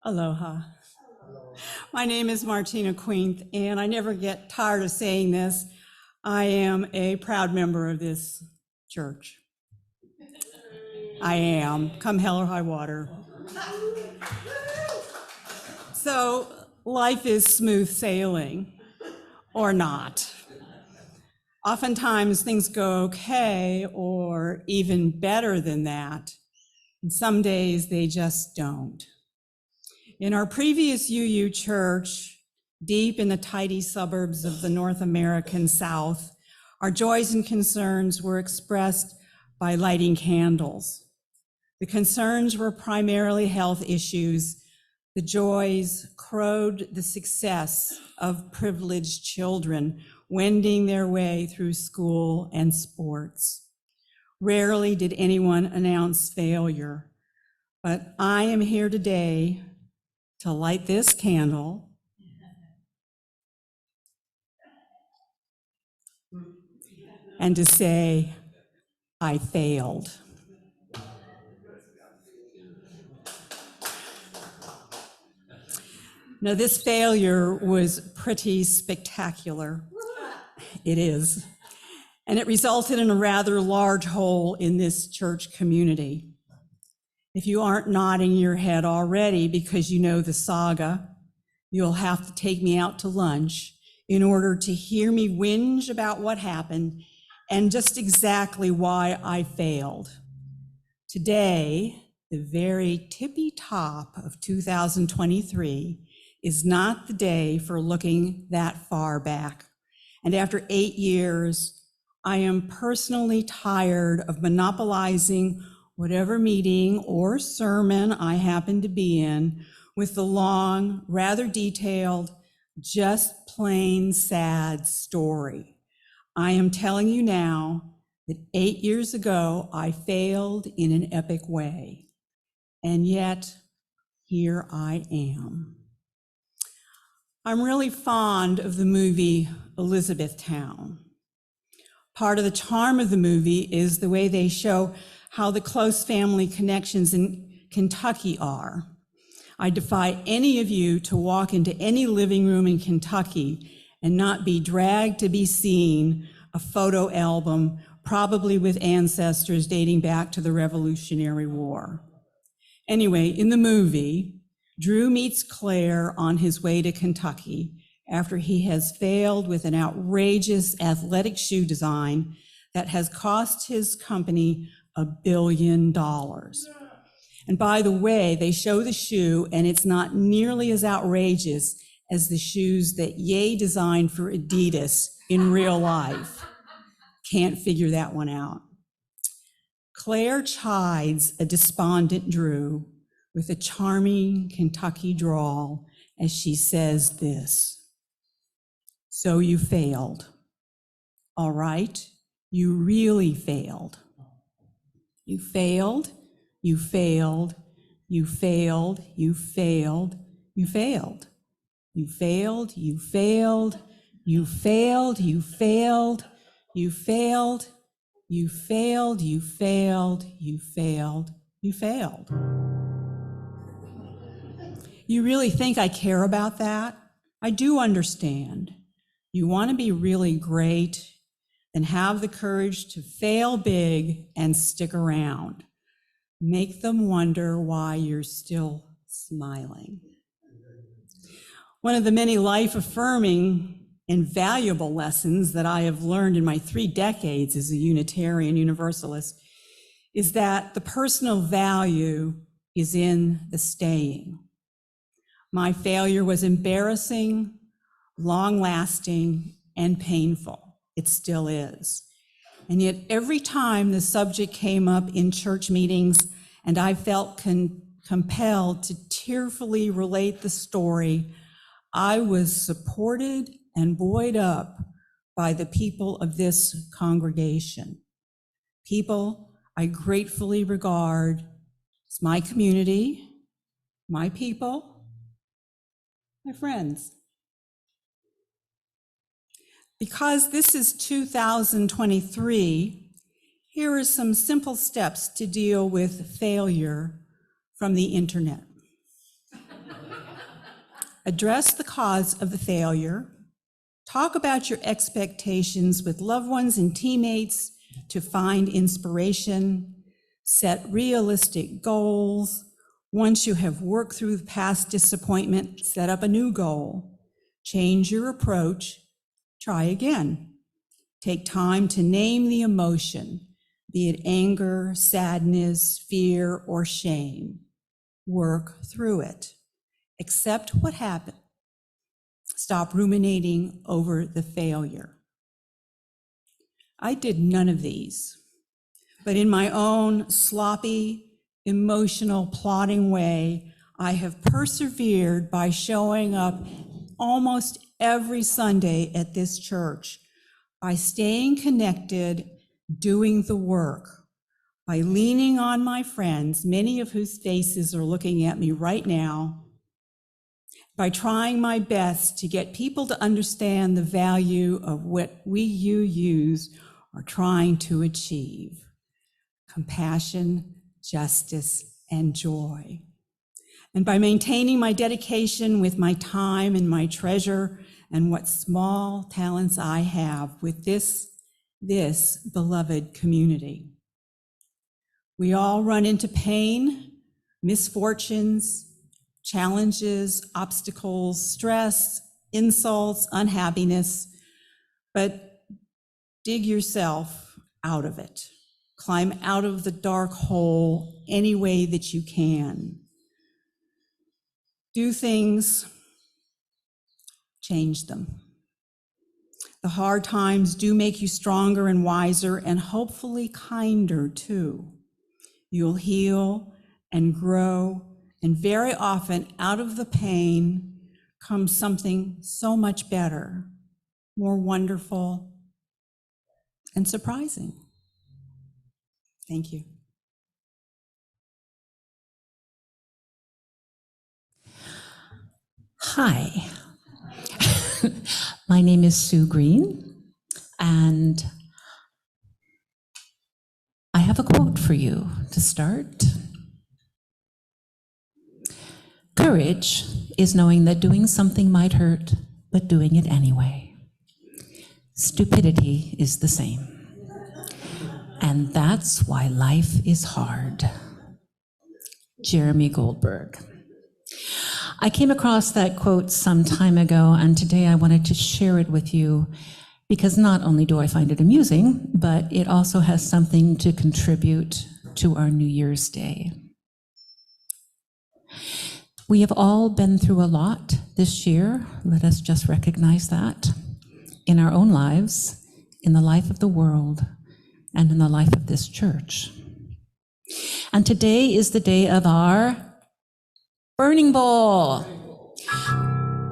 Aloha. My name is Martina Queenth, and I never get tired of saying this. I am a proud member of this church. I am, come hell or high water. So life is smooth sailing, or not. Oftentimes things go okay, or even better than that. And some days they just don't. In our previous UU church, deep in the tidy suburbs of the North American South, our joys and concerns were expressed by lighting candles. The concerns were primarily health issues. The joys crowed the success of privileged children wending their way through school and sports. Rarely did anyone announce failure, but I am here today to light this candle and to say, I failed. Now, this failure was pretty spectacular. It is. And it resulted in a rather large hole in this church community. If you aren't nodding your head already because you know the saga, you'll have to take me out to lunch in order to hear me whinge about what happened and just exactly why I failed. Today, the very tippy top of 2023 is not the day for looking that far back. And after 8 years, I am personally tired of monopolizing whatever meeting or sermon I happen to be in with the long, rather detailed, just plain sad story. I am telling you now that 8 years ago, I failed in an epic way. And yet, here I am. I'm really fond of the movie Elizabethtown. Part of the charm of the movie is the way they show how the close family connections in Kentucky are. I defy any of you to walk into any living room in Kentucky and not be dragged to be seen a photo album, probably with ancestors dating back to the Revolutionary War. Anyway, in the movie, Drew meets Claire on his way to Kentucky after he has failed with an outrageous athletic shoe design that has cost his company $1 billion. And by the way, they show the shoe and it's not nearly as outrageous as the shoes that Ye designed for Adidas in real life. Can't figure that one out. Claire chides a despondent Drew with a charming Kentucky drawl as she says this: "So you failed. All right, you really failed. You failed, you failed, you failed, you failed, you failed. You failed, you failed, you failed, you failed, you failed, you failed, you failed, you failed, you failed." You really think I care about that? I do understand. You want to be really great, then have the courage to fail big and stick around. Make them wonder why you're still smiling. One of the many life-affirming and valuable lessons that I have learned in my 3 decades as a Unitarian Universalist is that the personal value is in the staying. My failure was embarrassing, long-lasting, and painful. It still is. And yet every time the subject came up in church meetings and I felt compelled to tearfully relate the story, I was supported and buoyed up by the people of this congregation. People I gratefully regard as my community, my people, my friends. Because this is 2023, here are some simple steps to deal with failure from the internet. Address the cause of the failure. Talk about your expectations with loved ones and teammates to find inspiration. Set realistic goals. Once you have worked through the past disappointment, set up a new goal. Change your approach. Try again. Take time to name the emotion, be it anger, sadness, fear, or shame. Work through it. Accept what happened. Stop ruminating over the failure. I did none of these, but in my own sloppy, emotional, plodding way, I have persevered by showing up almost every Sunday at this church, by staying connected, doing the work, by leaning on my friends, many of whose faces are looking at me right now, by trying my best to get people to understand the value of what you's are trying to achieve: compassion, justice, and joy. And by maintaining my dedication with my time and my treasure and what small talents I have with this beloved community. We all run into pain, misfortunes, challenges, obstacles, stress, insults, unhappiness, but dig yourself out of it. Climb out of the dark hole any way that you can. Do things, change them. The hard times do make you stronger and wiser and hopefully kinder too. You'll heal and grow, and very often out of the pain comes something so much better, more wonderful, and surprising. Thank you. Hi, my name is Sue Greene, and I have a quote for you to start. Courage is knowing that doing something might hurt, but doing it anyway. Stupidity is the same. And that's why life is hard. Jeremy Goldberg. I came across that quote some time ago, and today I wanted to share it with you because not only do I find it amusing, but it also has something to contribute to our New Year's Day. We have all been through a lot this year. Let us just recognize that in our own lives, in the life of the world, and in the life of this church. And today is the day of our burning bowl,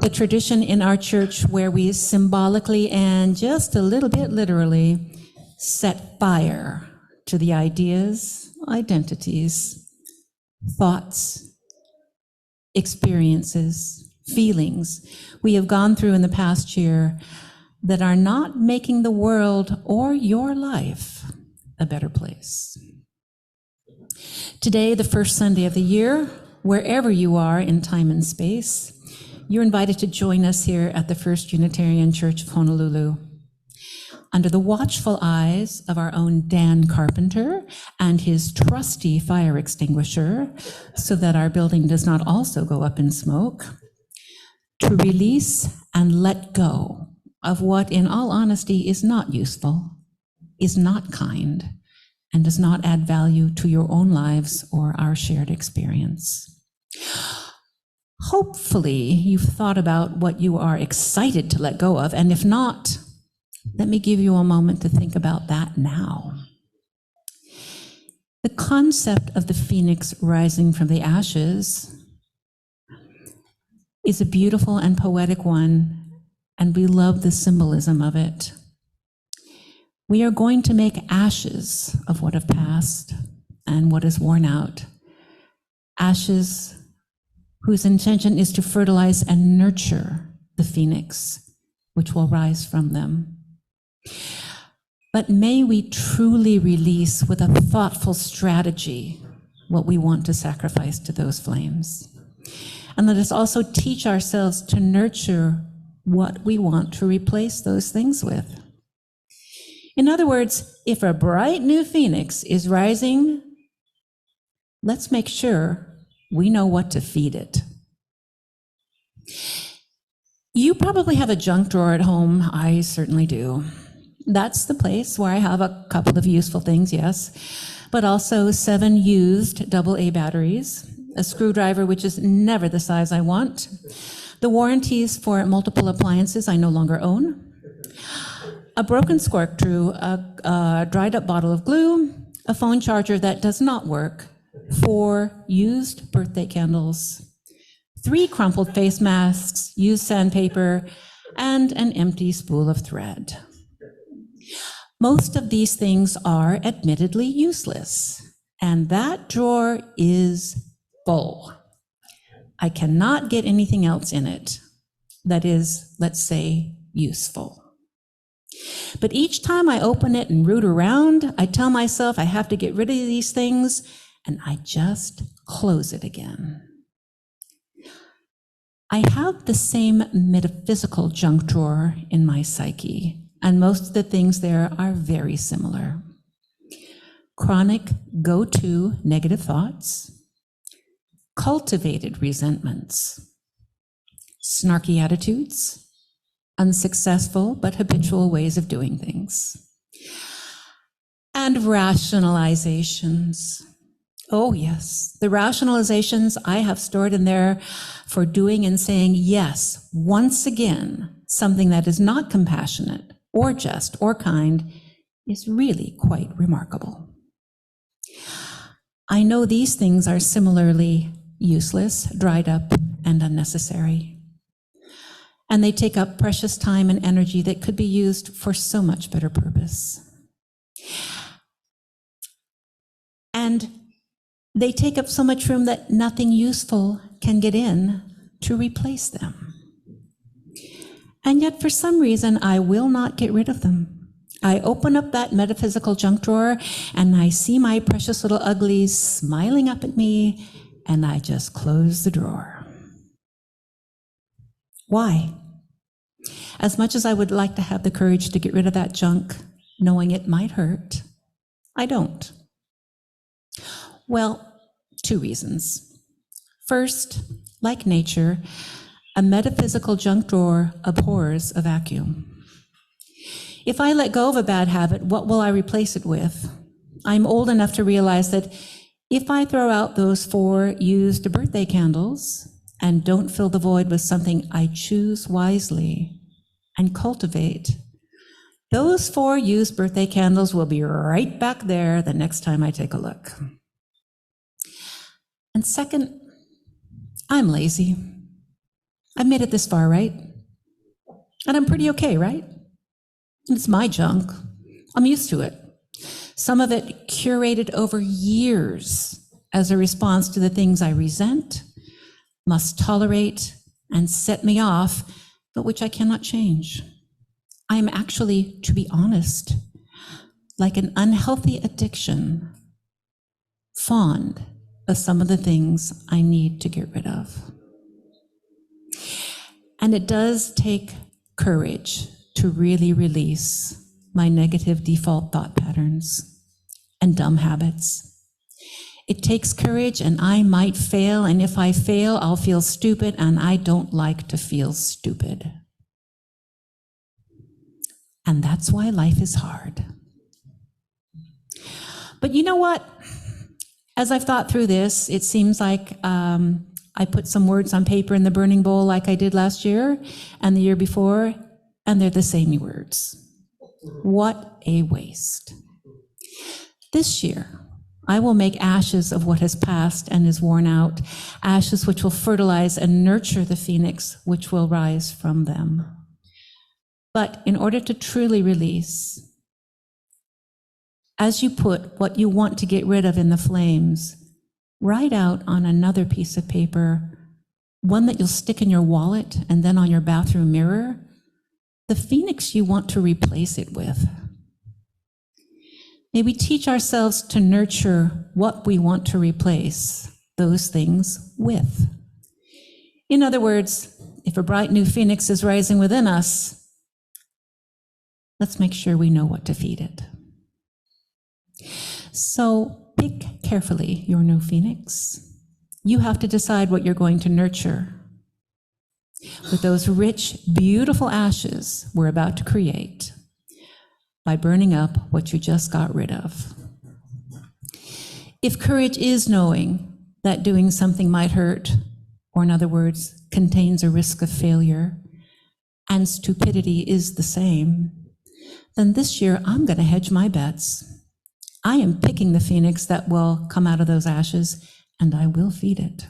the tradition in our church where we symbolically and just a little bit literally set fire to the ideas, identities, thoughts, experiences, feelings we have gone through in the past year that are not making the world or your life a better place. Today, the first Sunday of the year, wherever you are in time and space, you're invited to join us here at the First Unitarian Church of Honolulu. Under the watchful eyes of our own Dan Carpenter and his trusty fire extinguisher, so that our building does not also go up in smoke, to release and let go of what, in all honesty, is not useful, is not kind, and does not add value to your own lives or our shared experience. Hopefully, you've thought about what you are excited to let go of, and if not, let me give you a moment to think about that now. The concept of the phoenix rising from the ashes is a beautiful and poetic one, and we love the symbolism of it. We are going to make ashes of what have passed and what is worn out. Ashes whose intention is to fertilize and nurture the phoenix, which will rise from them. But may we truly release with a thoughtful strategy what we want to sacrifice to those flames. And let us also teach ourselves to nurture what we want to replace those things with. In other words, if a bright new phoenix is rising, let's make sure we know what to feed it. You probably have a junk drawer at home. I certainly do. That's the place where I have a couple of useful things, yes, but also 7 used AA batteries, a screwdriver which is never the size I want, the warranties for multiple appliances I no longer own, a broken corkscrew, a dried up bottle of glue, a phone charger that does not work, 4 used birthday candles, 3 crumpled face masks, used sandpaper, and an empty spool of thread. Most of these things are admittedly useless, and that drawer is full. I cannot get anything else in it that is, let's say, useful. But each time I open it and root around, I tell myself I have to get rid of these things, and I just close it again. I have the same metaphysical junk drawer in my psyche, and most of the things there are very similar. Chronic go-to negative thoughts, cultivated resentments, snarky attitudes, unsuccessful but habitual ways of doing things, and rationalizations. Oh yes, the rationalizations I have stored in there for doing and saying yes, once again, something that is not compassionate or just or kind is really quite remarkable. I know these things are similarly useless, dried up, and unnecessary. And they take up precious time and energy that could be used for so much better purpose. And they take up so much room that nothing useful can get in to replace them. And yet, for some reason, I will not get rid of them. I open up that metaphysical junk drawer, and I see my precious little uglies smiling up at me, and I just close the drawer. Why? As much as I would like to have the courage to get rid of that junk, knowing it might hurt, I don't. Well, 2 reasons. First, like nature, a metaphysical junk drawer abhors a vacuum. If I let go of a bad habit, what will I replace it with? I'm old enough to realize that if I throw out those 4 used birthday candles and don't fill the void with something I choose wisely and cultivate, those 4 used birthday candles will be right back there the next time I take a look. And second, I'm lazy. I've made it this far, right? And I'm pretty okay, right? It's my junk. I'm used to it. Some of it curated over years as a response to the things I resent, must tolerate, and set me off, but which I cannot change. I am actually, to be honest, like an unhealthy addiction, fond of some of the things I need to get rid of. And it does take courage to really release my negative default thought patterns and dumb habits. It takes courage, and I might fail, and if I fail, I'll feel stupid, and I don't like to feel stupid. And that's why life is hard. But you know what? As I've thought through this, it seems like I put some words on paper in the burning bowl like I did last year and the year before, and they're the same words. What a waste. This year, I will make ashes of what has passed and is worn out, ashes which will fertilize and nurture the phoenix which will rise from them. But in order to truly release, as you put what you want to get rid of in the flames, write out on another piece of paper, one that you'll stick in your wallet and then on your bathroom mirror, the phoenix you want to replace it with. May we teach ourselves to nurture what we want to replace those things with. In other words, if a bright new phoenix is rising within us, let's make sure we know what to feed it. So pick carefully your new phoenix. You have to decide what you're going to nurture with those rich, beautiful ashes we're about to create by burning up what you just got rid of. If courage is knowing that doing something might hurt, or in other words, contains a risk of failure, and stupidity is the same, then this year I'm going to hedge my bets. I am picking the phoenix that will come out of those ashes, and I will feed it.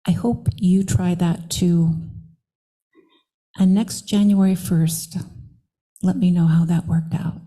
I hope you try that too. And next January 1st, let me know how that worked out.